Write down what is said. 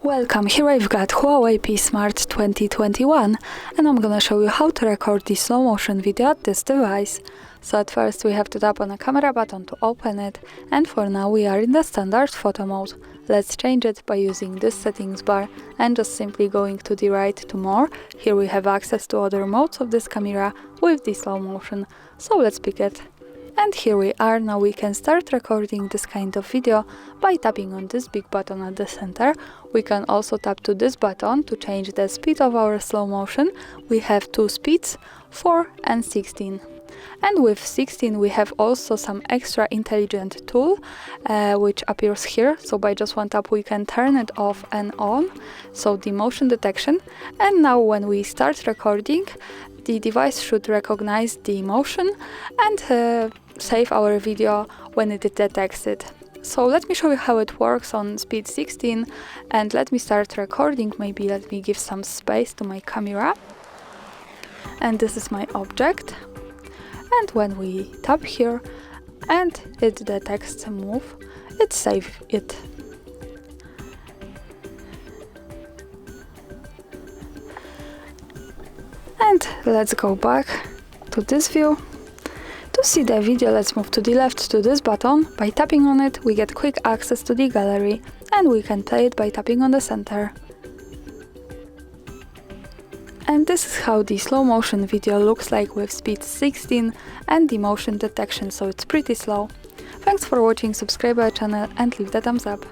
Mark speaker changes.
Speaker 1: Welcome, here I've got Huawei P Smart 2021 and I'm gonna show you how to record the slow motion video at this device. So at first we have to tap on the camera button to open it, and for now we are in the standard photo mode. Let's change it by using this settings bar and just simply going to the right to more. Here we have access to other modes of this camera with the slow motion, so let's pick it. And here we are. Now we can start recording this kind of video by tapping on this big button at the center. We can also tap to this button to change the speed of our slow motion. We have two speeds, 4 and 16. And with 16 we have also some extra intelligent tool which appears here. So by just one tap we can turn it off and on, so the motion detection. And now when we start recording, the device should recognize the motion and save our video when it detects it. So let me show you how it works on speed 16 and let me start recording. Maybe let me give some space to my camera. And this is my object. And when we tap here and it detects a move, it saves it. And let's go back to this view. To see the video, let's move to the left to this button. By tapping on it, we get quick access to the gallery, and we can play it by tapping on the center. And this is how the slow motion video looks like with speed 16 and the motion detection, so it's pretty slow. Thanks for watching, subscribe our channel and leave the thumbs up.